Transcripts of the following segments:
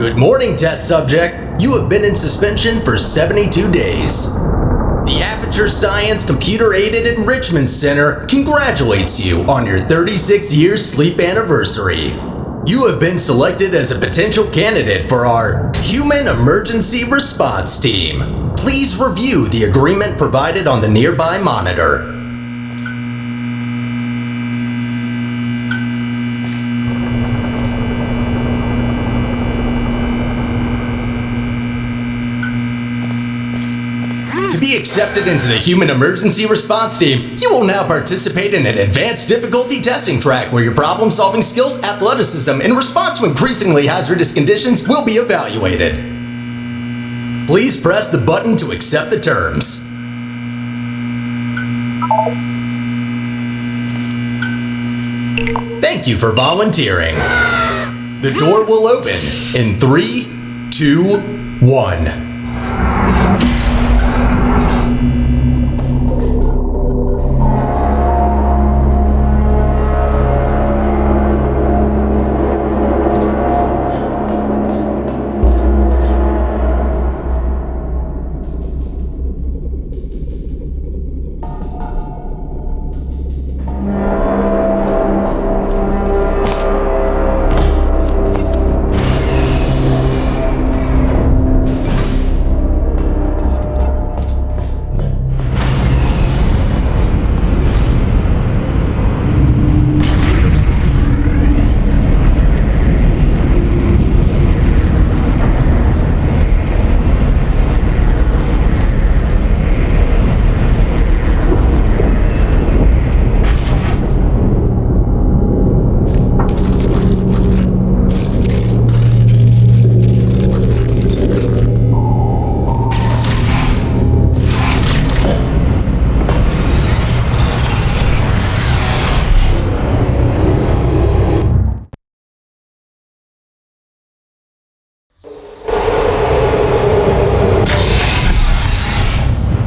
Good morning, test subject. You have been in suspension for 72 days. The Aperture Science Computer-Aided Enrichment Center congratulates you on your 36-year sleep anniversary. You have been selected as a potential candidate for our Human Emergency Response Team. Please review the agreement provided on the nearby monitor. To be accepted into the Human Emergency Response Team, you will now participate in an advanced difficulty testing track where your problem-solving skills, athleticism, and response to increasingly hazardous conditions will be evaluated. Please press the button to accept the terms. Thank you for volunteering. The door will open in 3, 2, 1.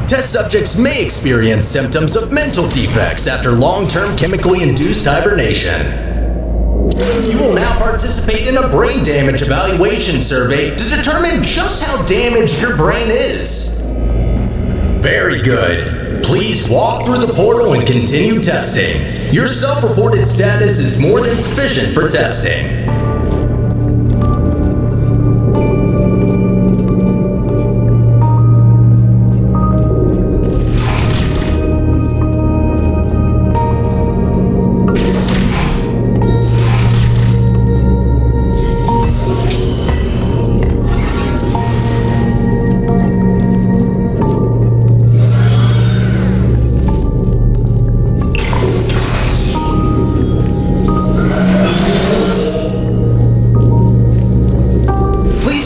Test subjects may experience symptoms of mental defects after long-term chemically induced hibernation. You will now participate in a brain damage evaluation survey to determine just how damaged your brain is. Very good. Please walk through the portal and continue testing. Your self-reported status is more than sufficient for testing.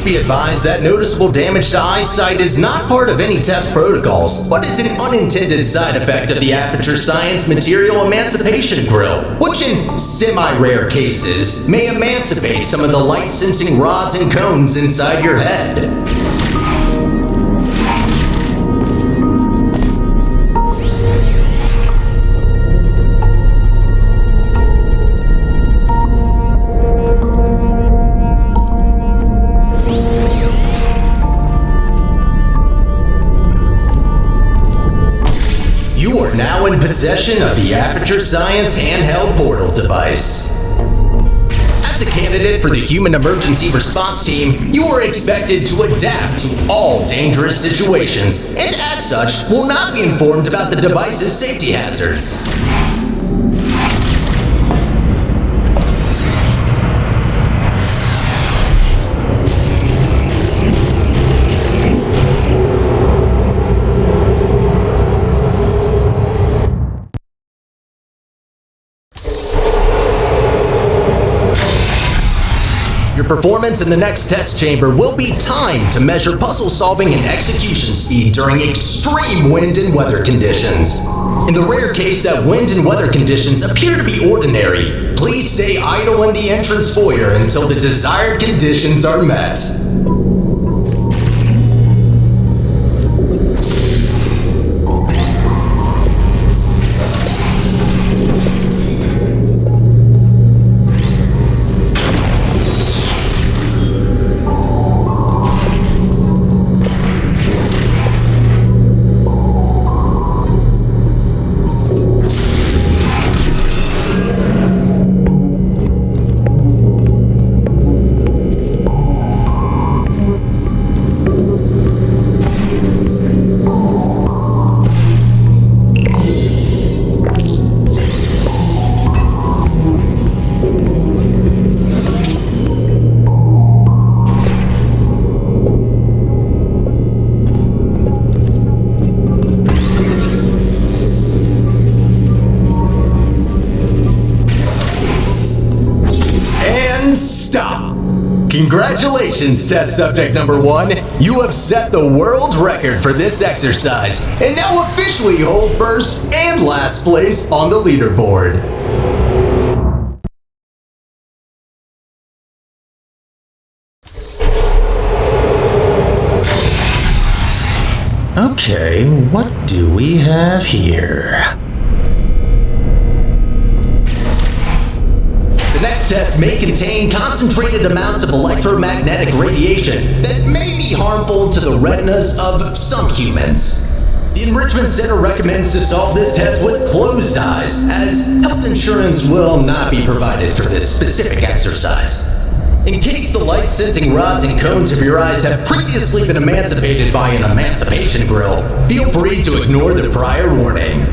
Be advised that noticeable damage to eyesight is not part of any test protocols, but is an unintended side effect of the Aperture Science Material Emancipation Grill, which in semi-rare cases may emancipate some of the light-sensing rods and cones inside your head. You are now in possession of the Aperture Science handheld portal device. As a candidate for the Human Emergency Response Team, you are expected to adapt to all dangerous situations, and as such, will not be informed about the device's safety hazards. Your performance in the next test chamber will be timed to measure puzzle solving and execution speed during extreme wind and weather conditions. In the rare case that wind and weather conditions appear to be ordinary, please stay idle in the entrance foyer until the desired conditions are met. Congratulations, test subject number 1. You have set the world's record for this exercise and now officially hold first and last place on the leaderboard. Okay, what do we have here? The next test may contain concentrated amounts of electromagnetic radiation that may be harmful to the retinas of some humans. The Enrichment Center recommends to solve this test with closed eyes, as health insurance will not be provided for this specific exercise. In case the light-sensing rods and cones of your eyes have previously been emancipated by an emancipation grill, feel free to ignore the prior warning.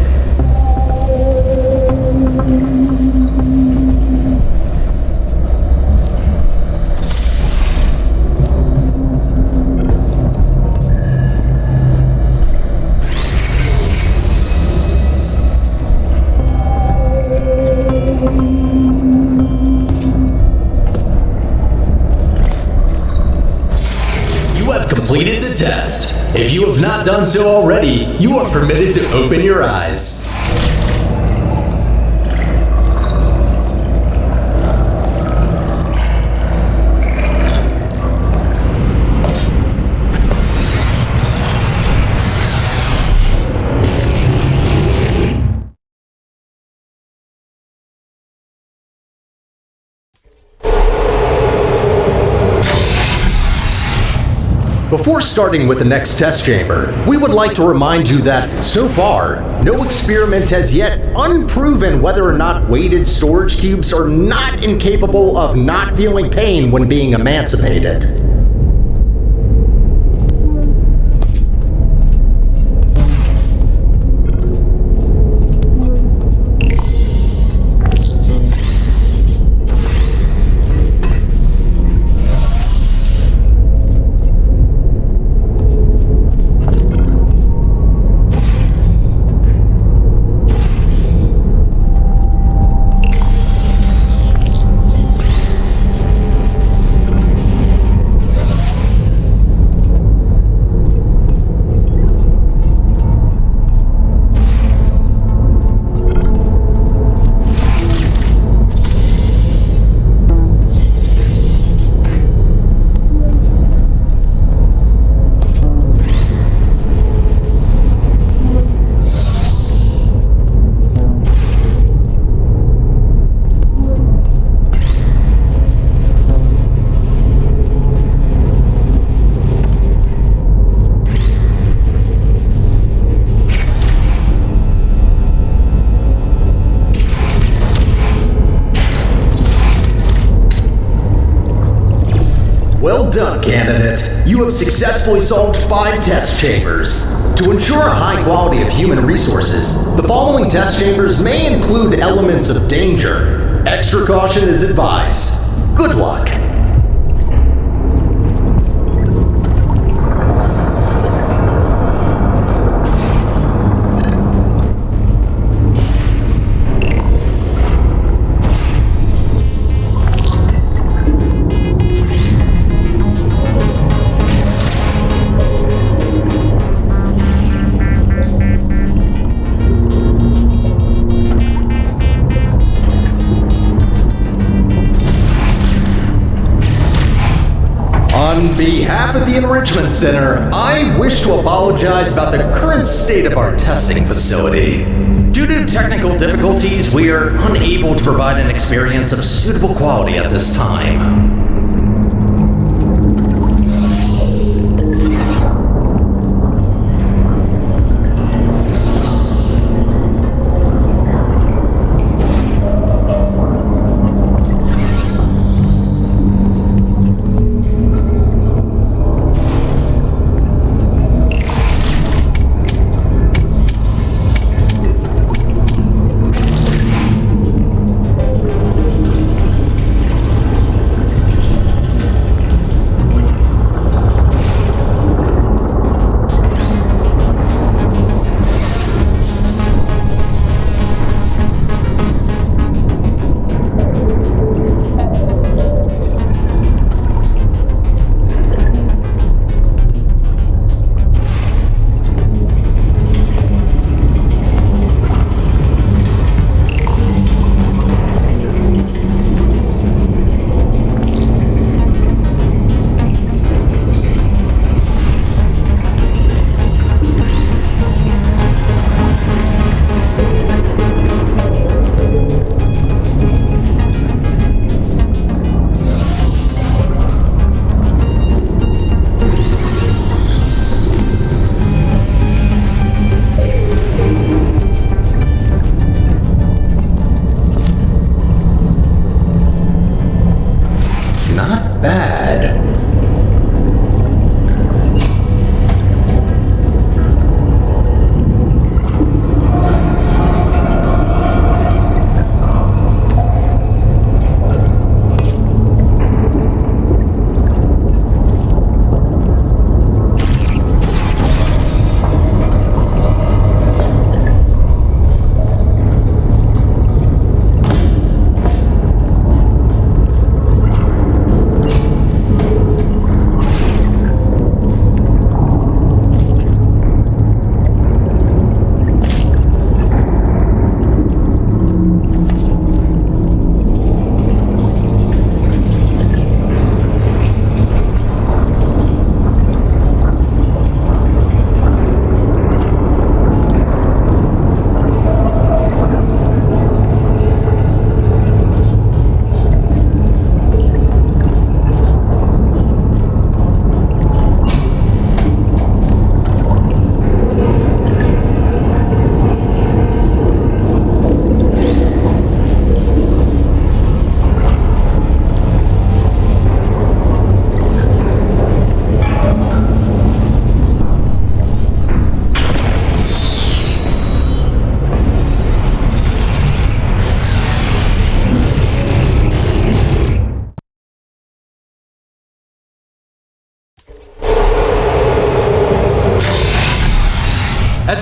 Completed the test. If you have not done so already, you are permitted to open your eyes. Before starting with the next test chamber, we would like to remind you that, so far, no experiment has yet unproven whether or not weighted storage cubes are not incapable of not feeling pain when being emancipated. Well done, candidate. You have successfully solved 5 test chambers. To ensure a high quality of human resources, the following test chambers may include elements of danger. Extra caution is advised. Good luck. On behalf of the Enrichment Center, I wish to apologize about the current state of our testing facility. Due to technical difficulties, we are unable to provide an experience of suitable quality at this time.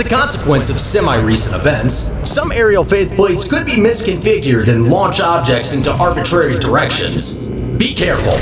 As a consequence of semi-recent events, some aerial faceplates could be misconfigured and launch objects into arbitrary directions. Be careful.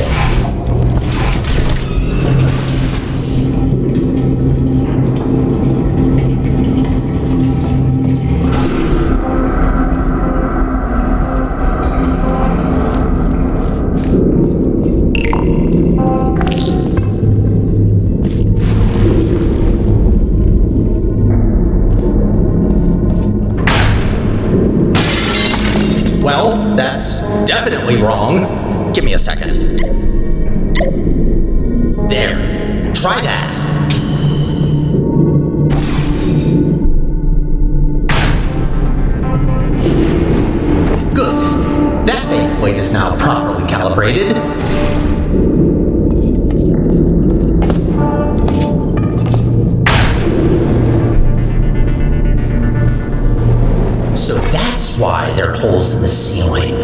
Well, that's definitely wrong. Give me a second. There. Try that. Good. That faceplate is now properly calibrated. So that's why there are holes in the ceiling.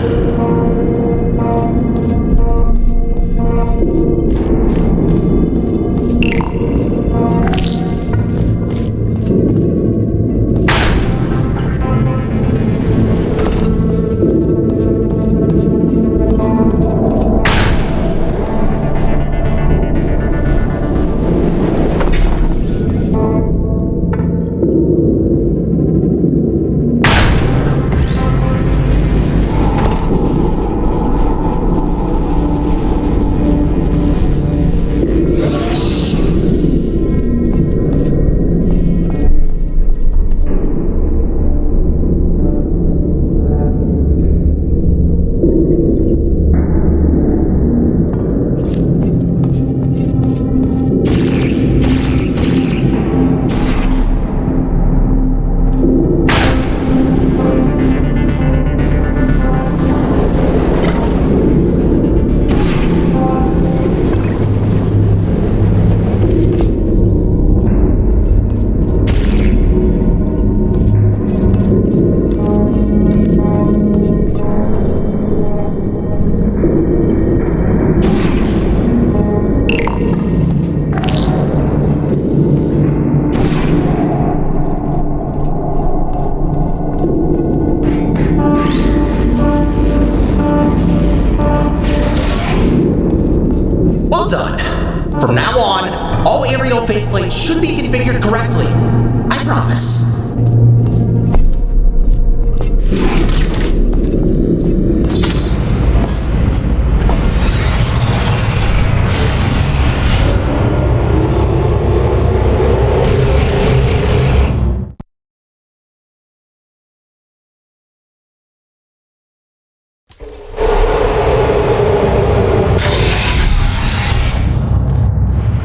Well done. From now on, all aerial faceplates should be configured correctly. I promise.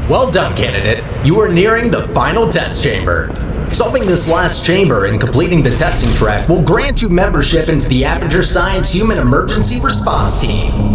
Well done, candidate. You are nearing the final test chamber. Solving this last chamber and completing the testing track will grant you membership into the Aperture Science Human Emergency Response Team.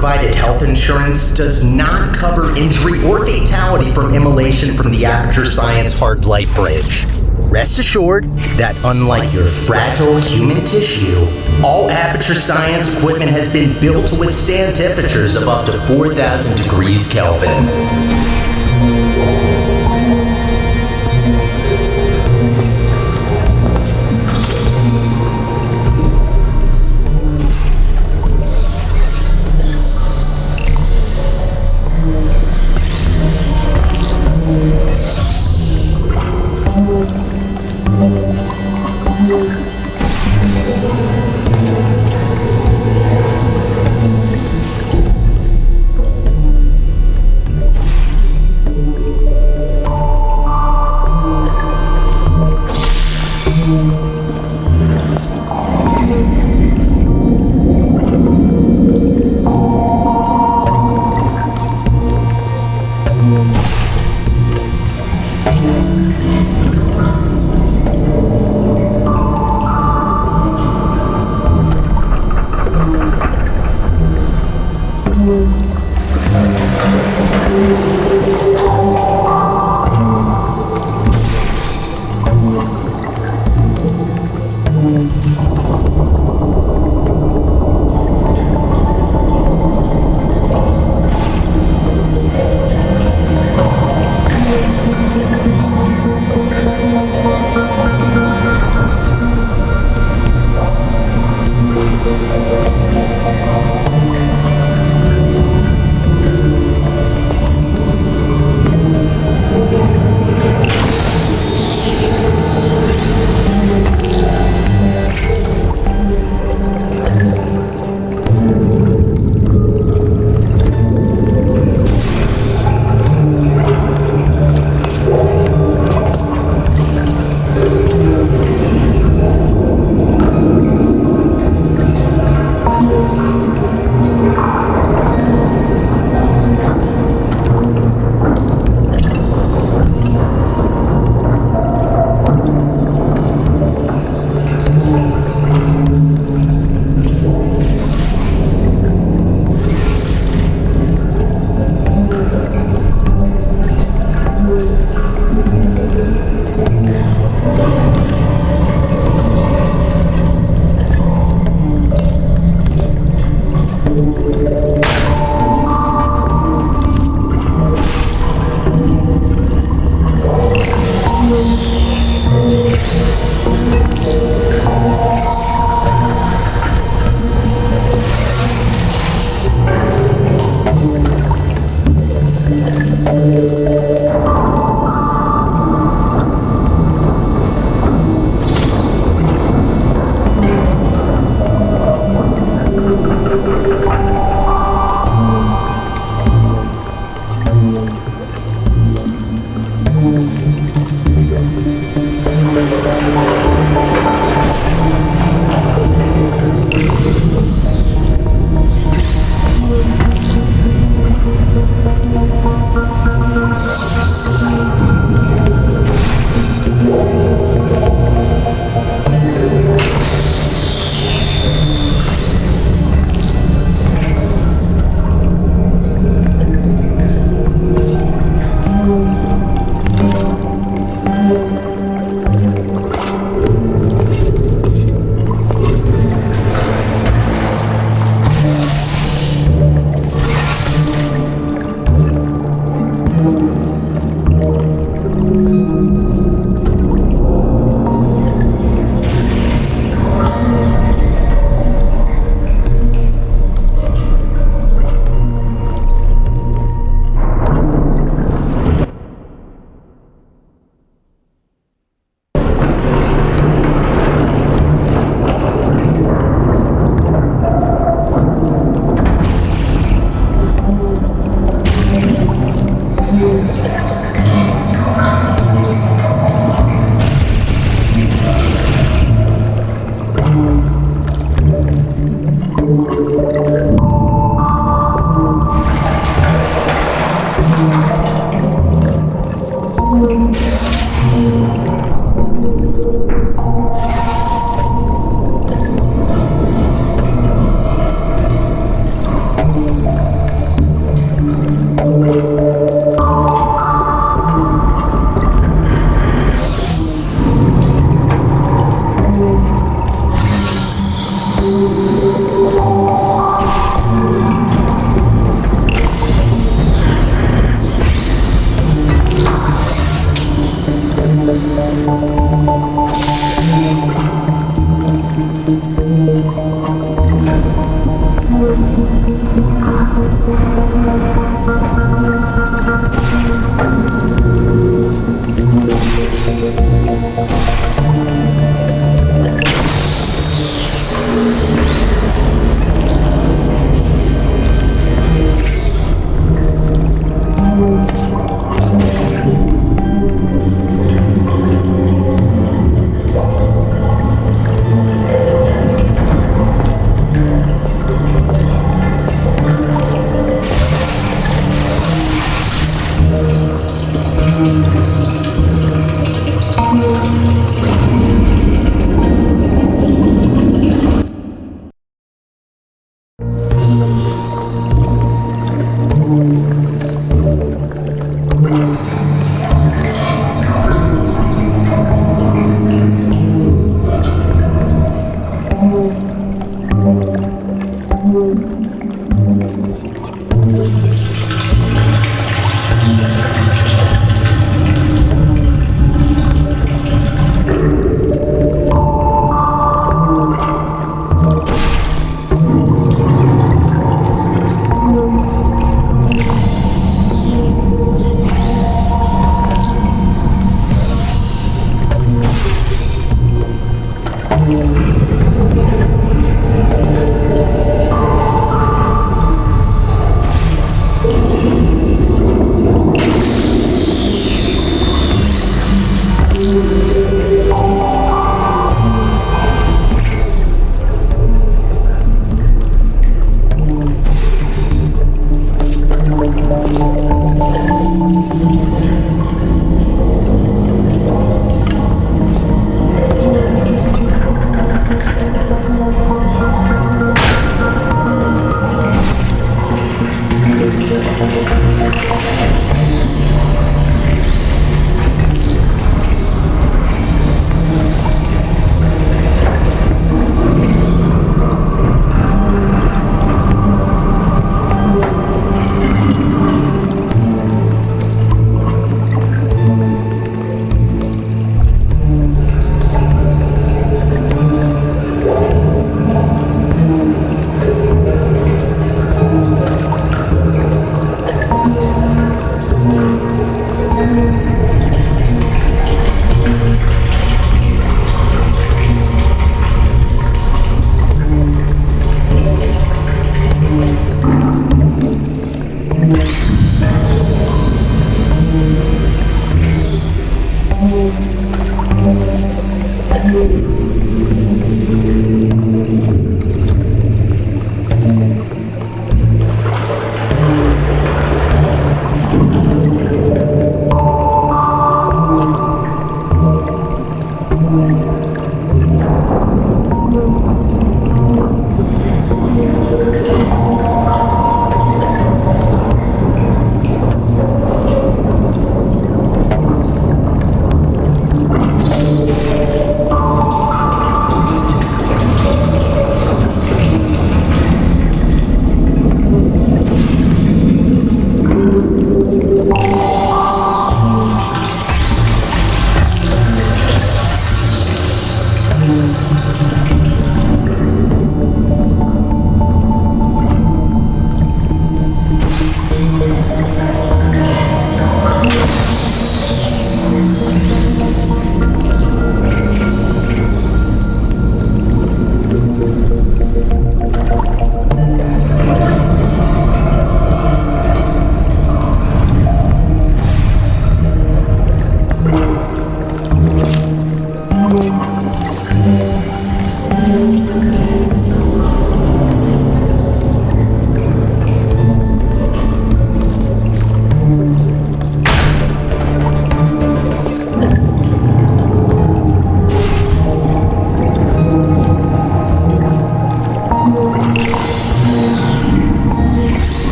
provided health insurance does not cover injury or fatality from immolation from the Aperture Science Hard Light Bridge. Rest assured that unlike your fragile human tissue, all Aperture Science equipment has been built to withstand temperatures of up to 4,000 degrees Kelvin.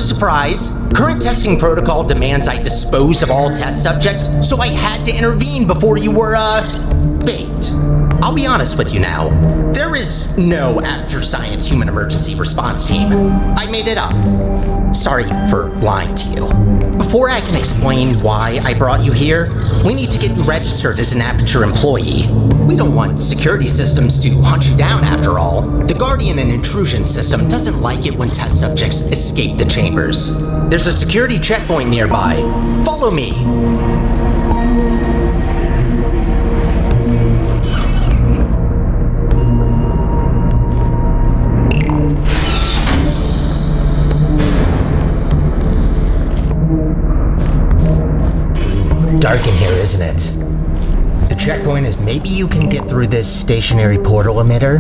surprise, current testing protocol demands I dispose of all test subjects, so I had to intervene before you were, baked. I'll be honest with you now. There is no Aperture Science Human Emergency Response Team. I made it up. Sorry for lying to you. Before I can explain why I brought you here, we need to get you registered as an Aperture employee. We don't want security systems to hunt you down after all. The Guardian and Intrusion system doesn't like it when test subjects escape the chambers. There's a security checkpoint nearby. Follow me. Dark in here, isn't it? The checkpoint is maybe you can get through this stationary portal emitter?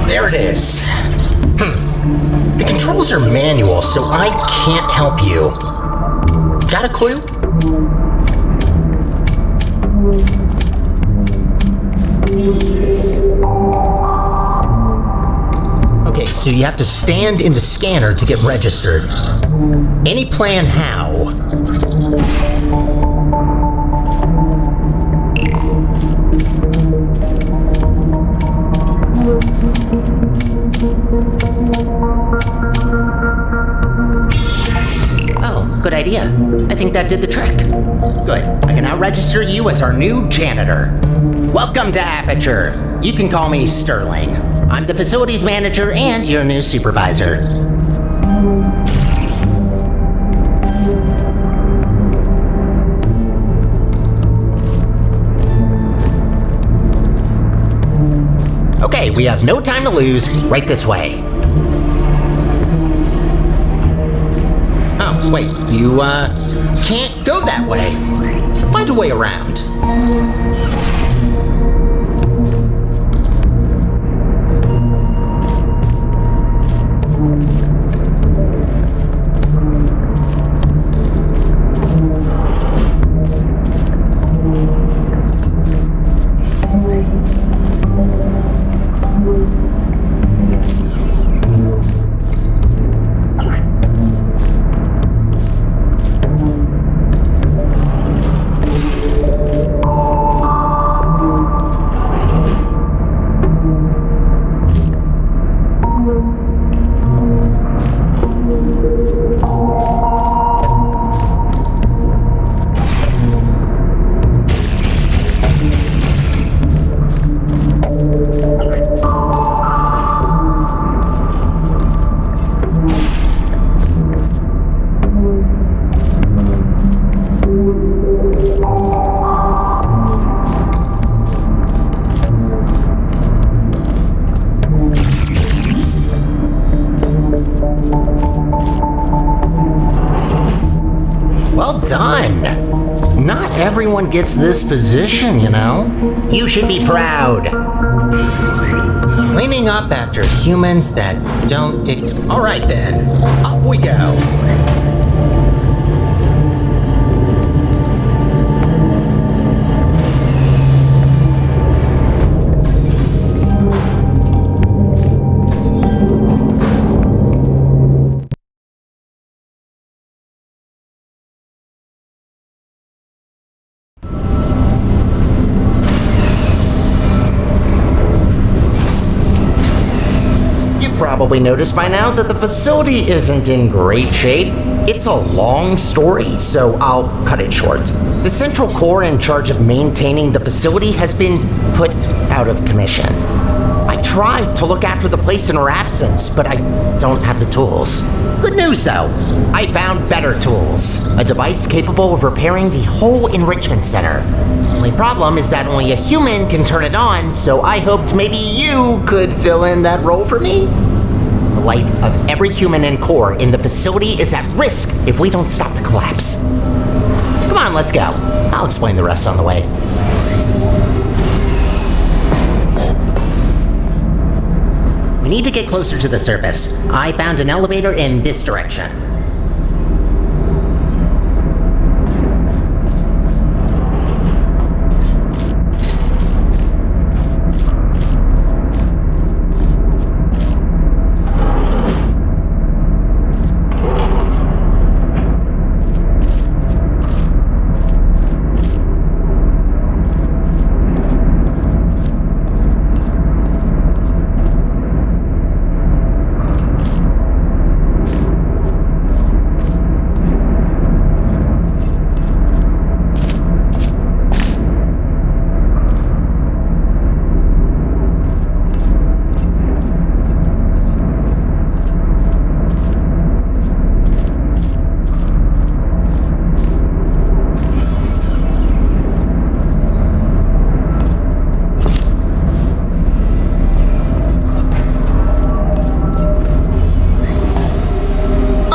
There it is. The controls are manual, so I can't help you. Got a clue? Okay, so you have to stand in the scanner to get registered. Any plan how? Oh, good idea. I think that did the trick. Good. I can now register you as our new janitor. Welcome to Aperture. You can call me Sterling. I'm the facilities manager and your new supervisor. Okay, we have no time to lose. Right this way. Oh, wait, you, can't go that way. Find a way around. Well done! Not everyone gets this position, you know? You should be proud. Cleaning up after humans that don't Alright then, up we go. Probably noticed by now that the facility isn't in great shape. It's a long story, so I'll cut it short. The Central Core in charge of maintaining the facility has been put out of commission. I tried to look after the place in her absence, but I don't have the tools. Good news though, I found better tools. A device capable of repairing the whole enrichment center. Only problem is that only a human can turn it on, so I hoped maybe you could fill in that role for me. The life of every human and core in the facility is at risk if we don't stop the collapse. Come on, let's go. I'll explain the rest on the way. need to get closer to the surface. I found an elevator in this direction.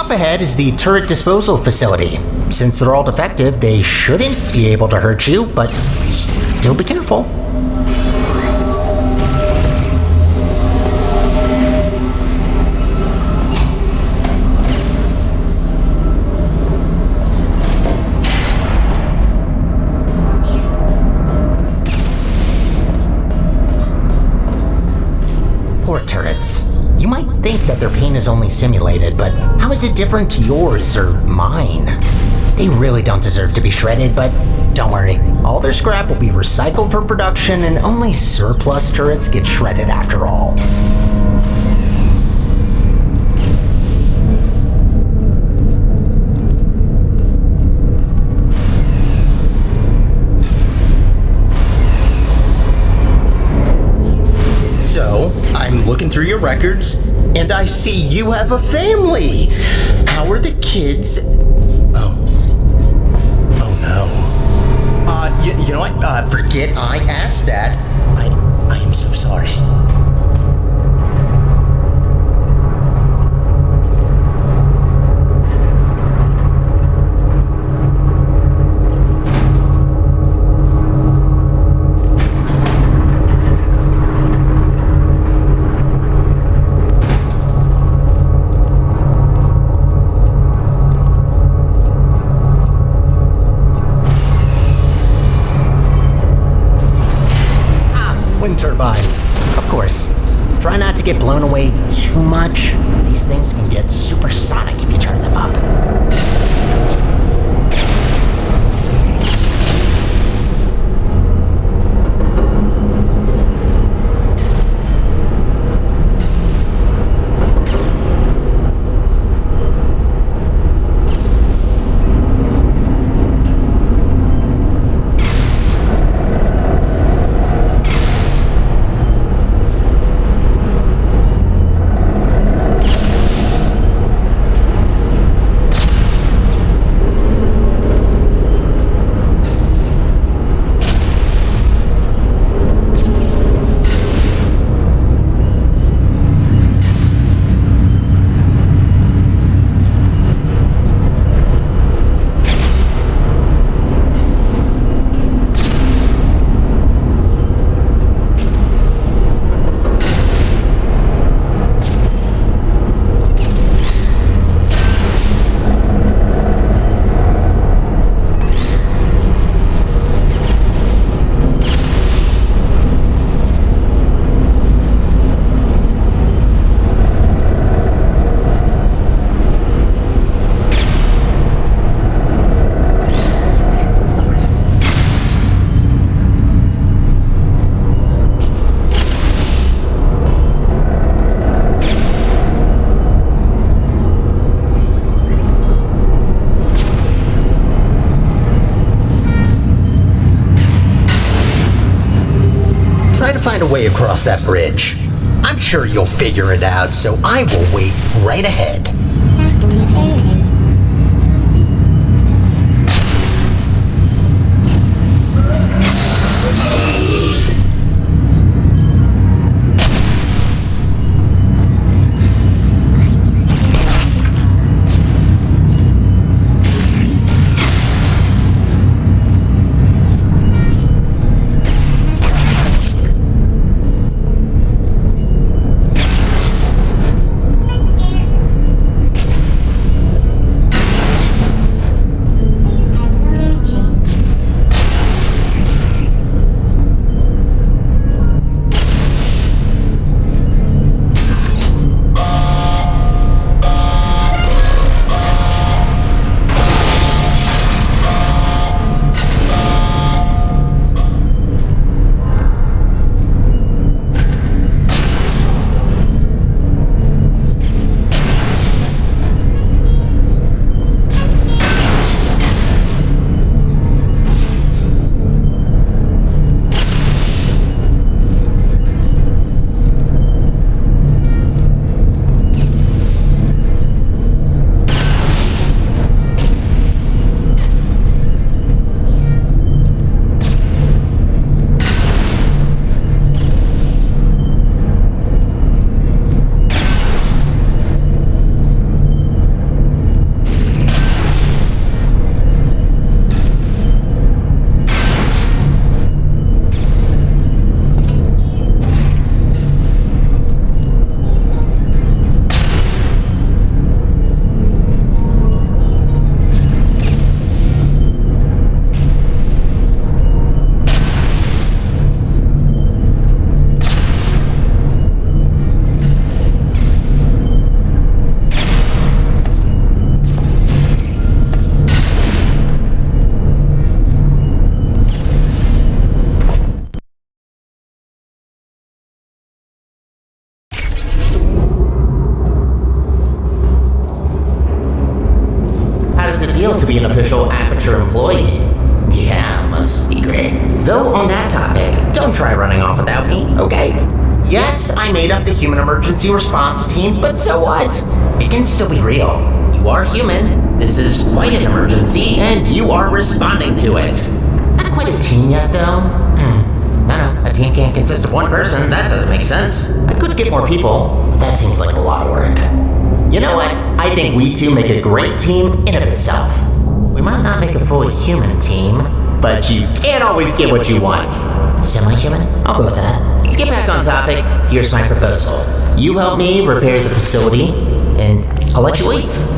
Ahead is the turret disposal facility. Since they're all defective, they shouldn't be able to hurt you, but still be careful. Poor turrets. You might think that their pain is only simulated, but how is it different to yours or mine? They really don't deserve to be shredded, but don't worry. All their scrap will be recycled for production, and only surplus turrets get shredded after all. So, I'm looking through your records, and I see you have a family. How are the kids? Oh no. You know what? Forget I asked that. I am so sorry. Wind turbines, of course. Try not to get blown away too much. These things can get supersonic if you turn them up. Find a way across that bridge. I'm sure you'll figure it out, so I will wait right ahead. future employee. Yeah, must be great. Though on that topic, don't try running off without me, okay? Yes, I made up the human emergency response team, but so what? It can still be real. You are human. This is quite an emergency, and you are responding to it. Not quite a team yet, though. No, a team can't consist of one person. That doesn't make sense. I could get more people, but that seems like a lot of work. You know what? I think we two make a great team in and of itself. We might not make a fully human team, but you can't always get what you want. Semi-human? I'll go with that. To get back on topic, here's my proposal. You help me repair the facility, and I'll let you leave.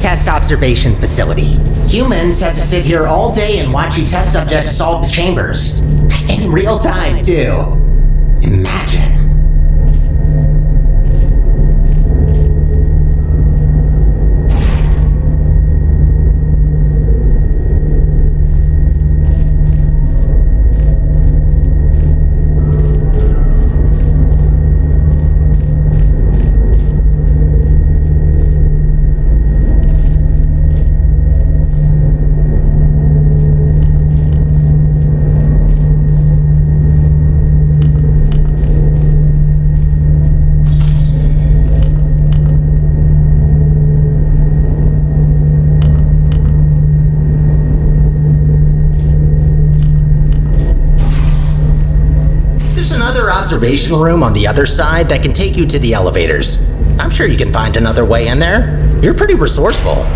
Test observation facility. Humans had to sit here all day and watch you test subjects solve the chambers. In real time, too. Imagine. Observation room on the other side that can take you to the elevators. I'm sure you can find another way in there. You're pretty resourceful.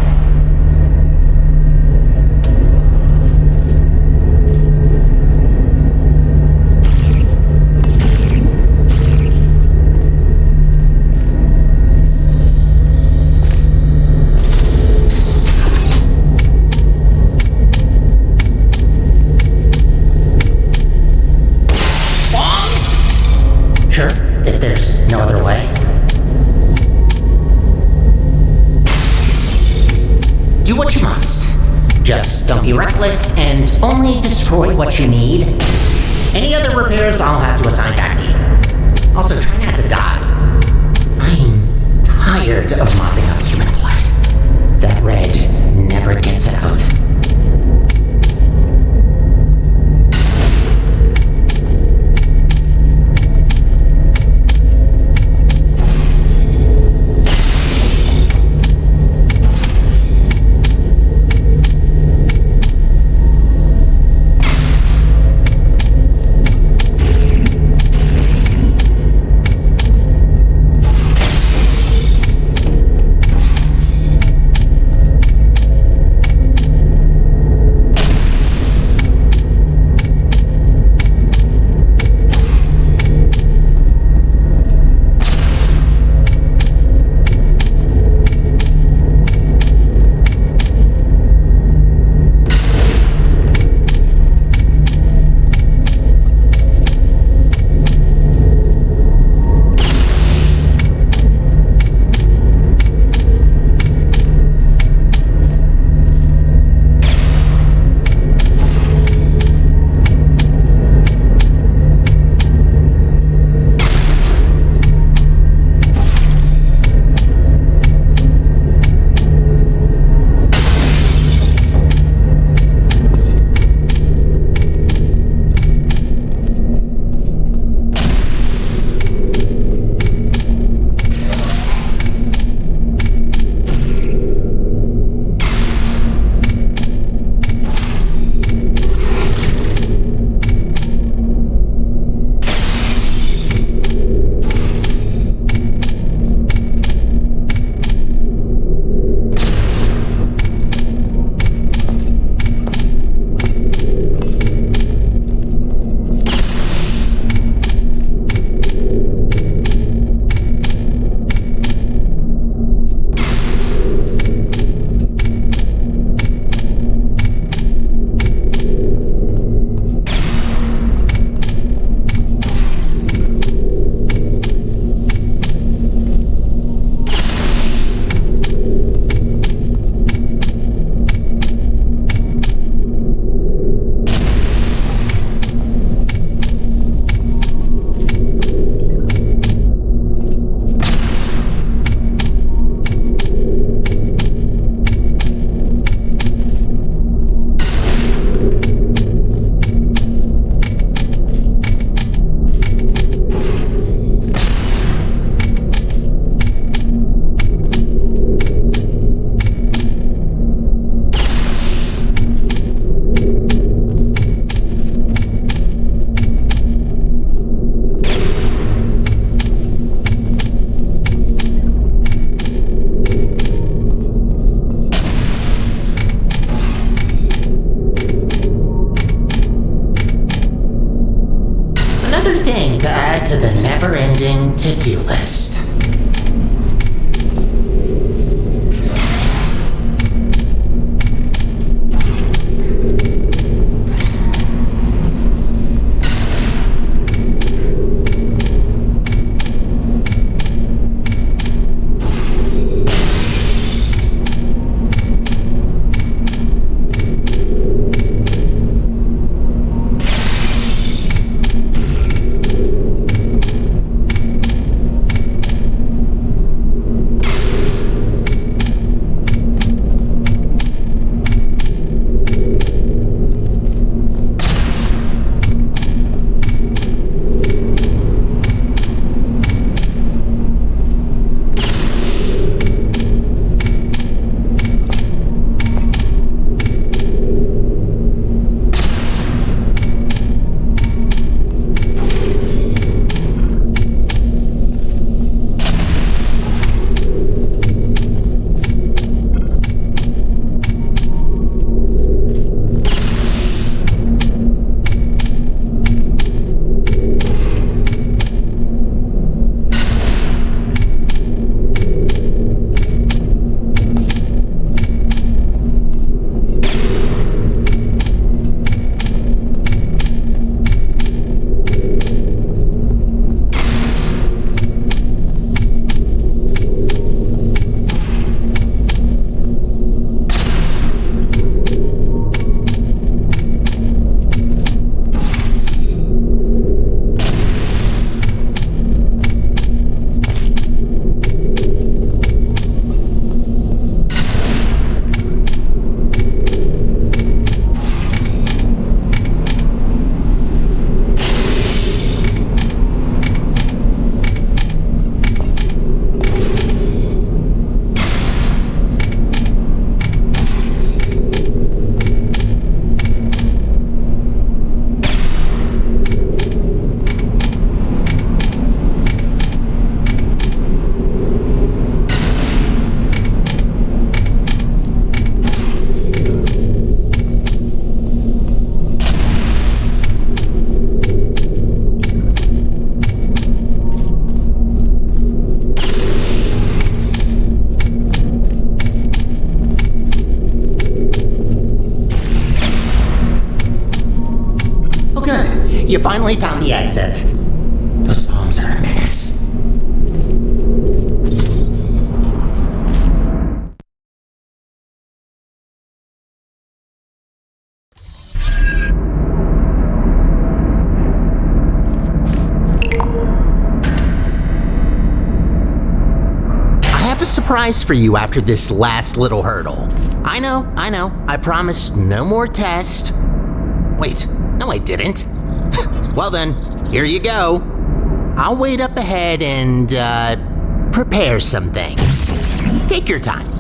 Be reckless and only destroy what you need. Any other repairs I'll have to assign back to you. Also, try not to die. I'm tired of mopping up human blood. That red never gets out. You finally found the exit. Those bombs are a menace. I have a surprise for you after this last little hurdle. I know. I promised no more tests. Wait, no I didn't. Well then, here you go. I'll wait up ahead and, prepare some things. Take your time.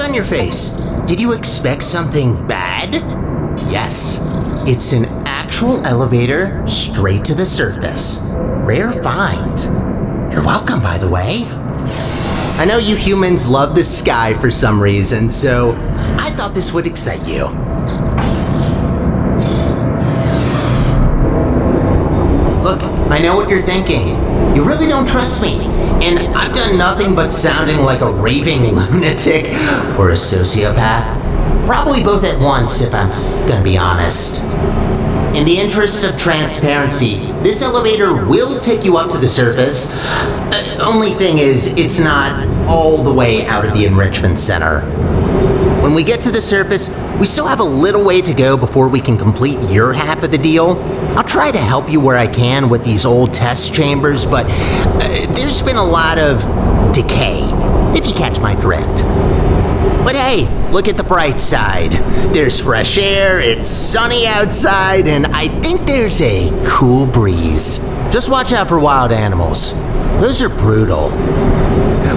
on your face? Did you expect something bad? Yes, it's an actual elevator straight to the surface. Rare find. You're welcome, by the way. I know you humans love the sky for some reason, so I thought this would excite you. Look, I know what you're thinking. You really don't trust me, and I've done nothing but sounding like a raving lunatic or a sociopath. Probably both at once, if I'm gonna be honest. In the interest of transparency, this elevator will take you up to the surface. Only thing is, it's not all the way out of the enrichment center. When we get to the surface, we still have a little way to go before we can complete your half of the deal. I'll try to help you where I can with these old test chambers, but there's been a lot of decay, if you catch my drift. But hey, look at the bright side. There's fresh air, it's sunny outside, and I think there's a cool breeze. Just watch out for wild animals. Those are brutal.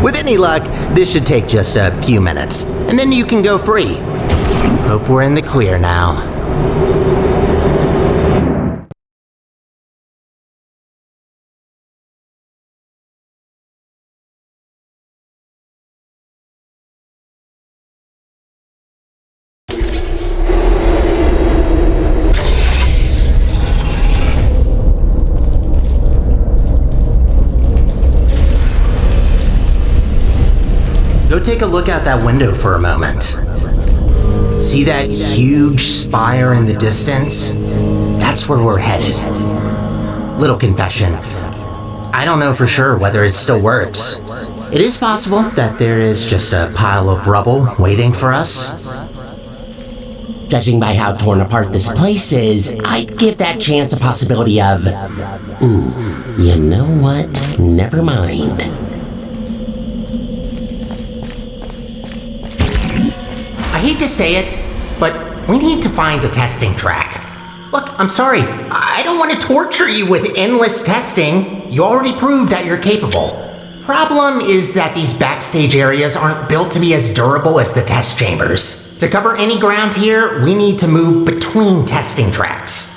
With any luck, this should take just a few minutes, and then you can go free. Hope we're in the clear now. Go take a look out that window for a moment. See that huge spire in the distance? That's where we're headed. Little confession. I don't know for sure whether it still works. It is possible that there is just a pile of rubble waiting for us. Judging by how torn apart this place is, I'd give that chance a possibility of... you know what? Never mind. I hate to say it, but we need to find a testing track. Look, I'm sorry. I don't want to torture you with endless testing. You already proved that you're capable. Problem is that these backstage areas aren't built to be as durable as the test chambers. To cover any ground here, we need to move between testing tracks.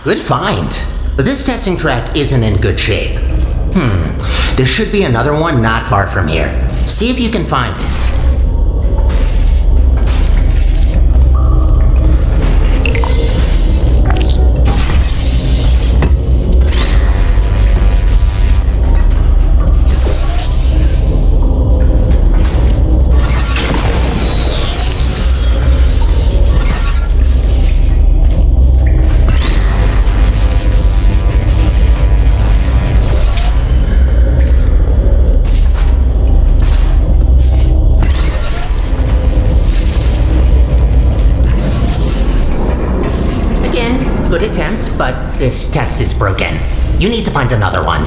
Good find. But this testing track isn't in good shape. There should be another one not far from here. See if you can find it. Good attempt, but this test is broken. You need to find another one.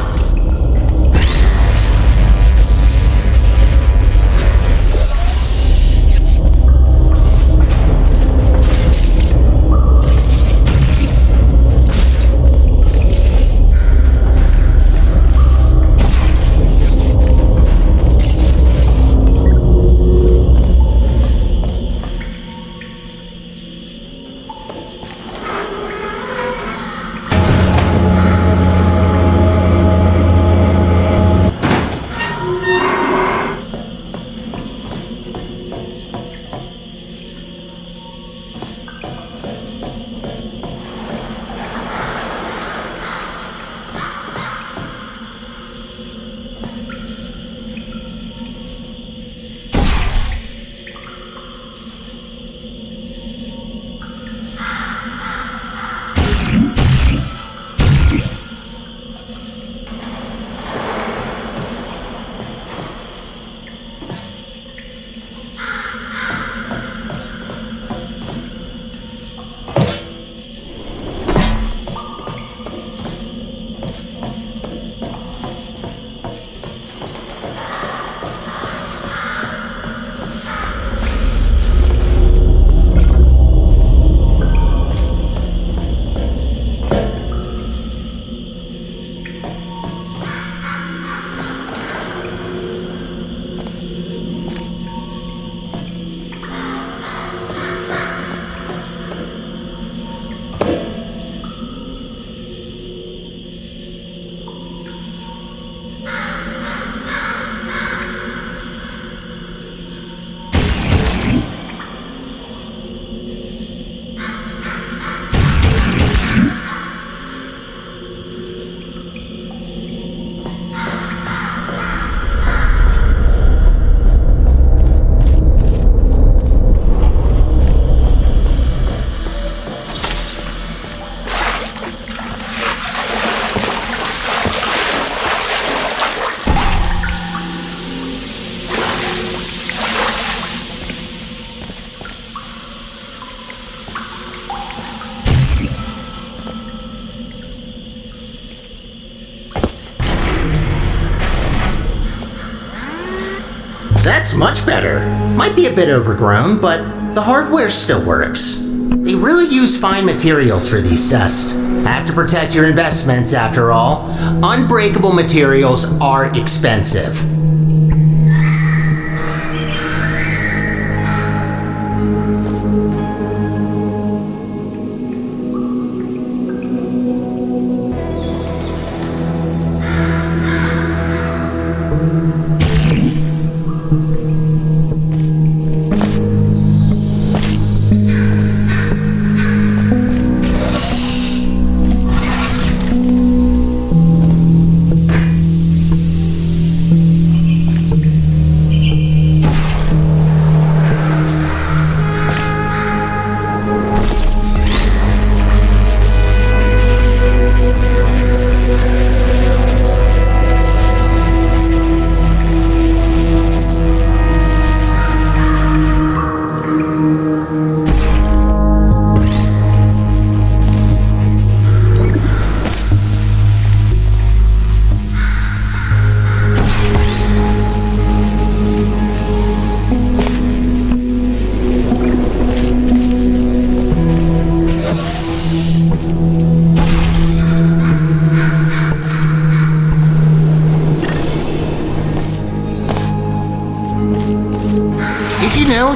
That's much better. Might be a bit overgrown, but the hardware still works. They really use fine materials for these tests. Have to protect your investments, after all. Unbreakable materials are expensive.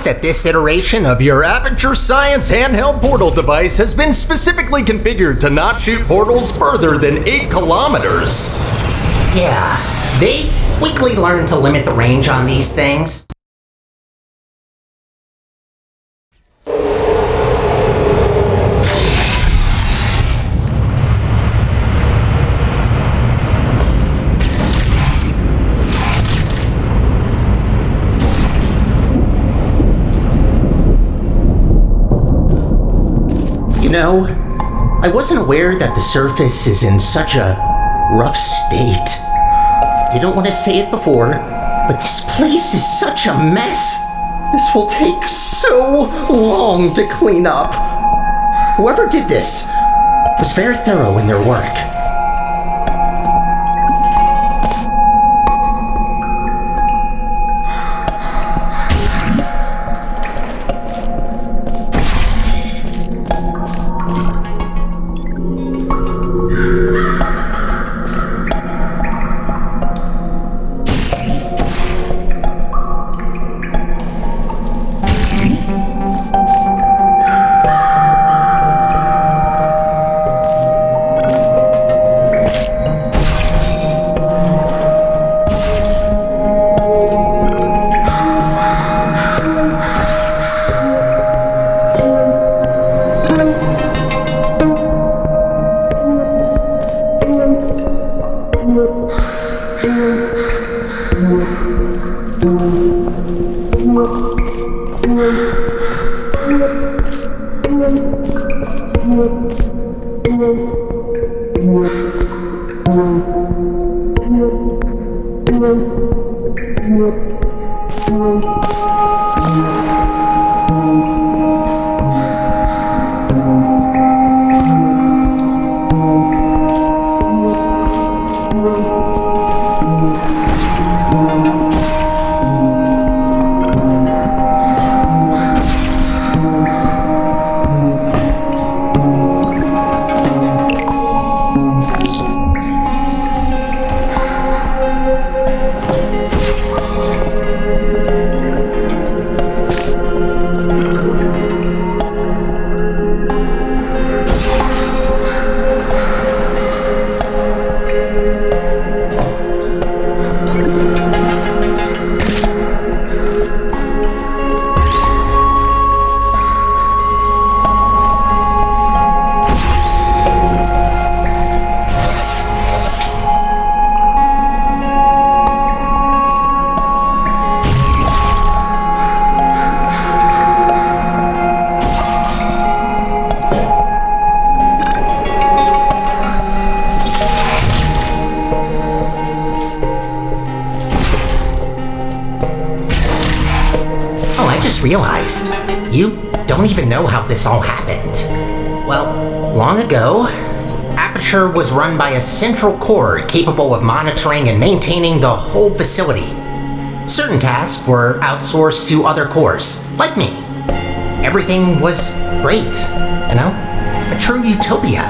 That this iteration of your Aperture Science handheld portal device has been specifically configured to not shoot portals further than 8 kilometers. Yeah, they quickly learned to limit the range on these things. No, I wasn't aware that the surface is in such a rough state. Didn't want to say it before, but this place is such a mess. This will take so long to clean up. Whoever did this was very thorough in their work. Realized you don't even know how this all happened. Well, long ago, Aperture was run by a central core capable of monitoring and maintaining the whole facility. certain tasks were outsourced to other cores, like me. Everything was great, you know? A true utopia.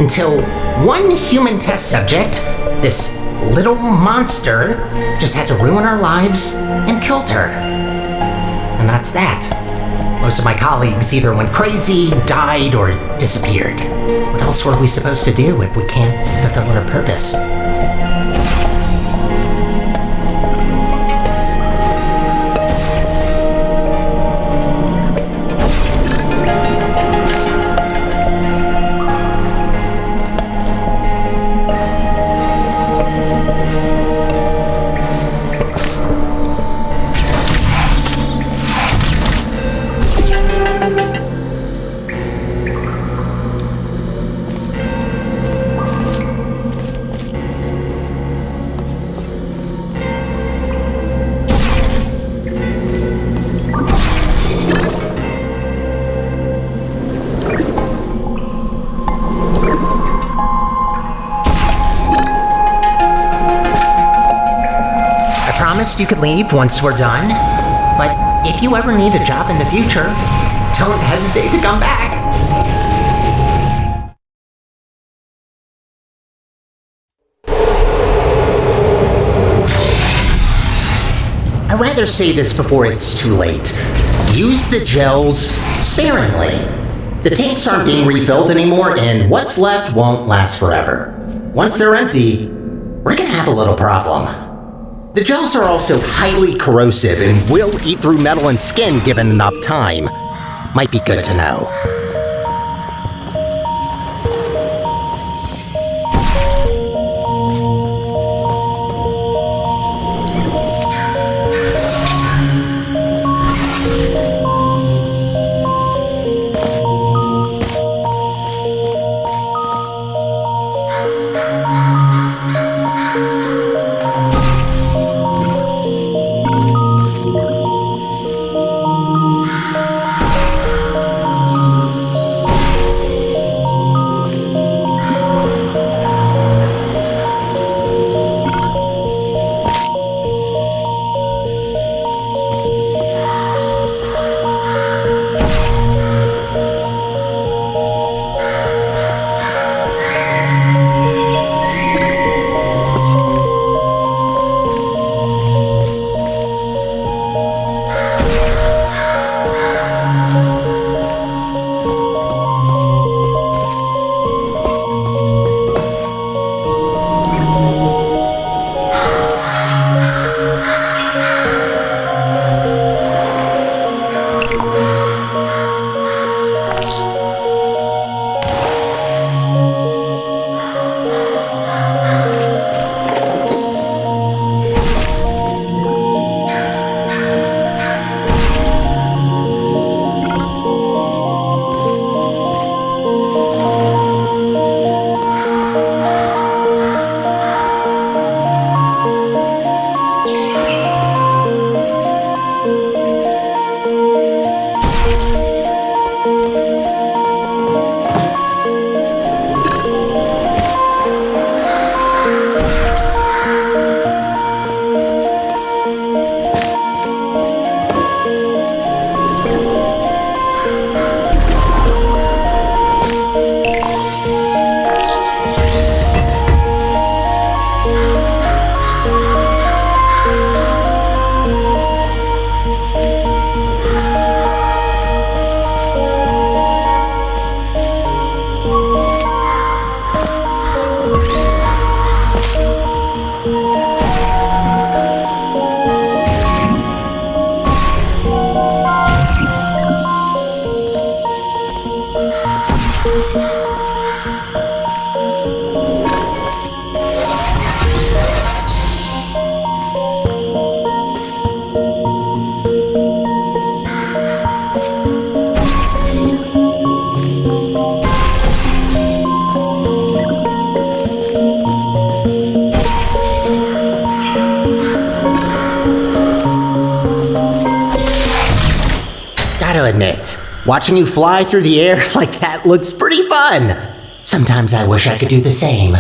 Until one human test subject, this little monster, just had to ruin our lives and killed her. And that's that. Most of my colleagues either went crazy, died, or disappeared. What else were we supposed to do if we can't fulfill our purpose? You could leave once we're done, but if you ever need a job in the future, don't hesitate to come back. I'd rather say this before it's too late. Use the gels sparingly. The tanks aren't being refilled anymore, and what's left won't last forever. Once they're empty, we're gonna have a little problem. The gels are also highly corrosive and will eat through metal and skin given enough time. Might be good to know. Gotta admit, watching you fly through the air like that looks pretty fun. Sometimes I wish I could do the same.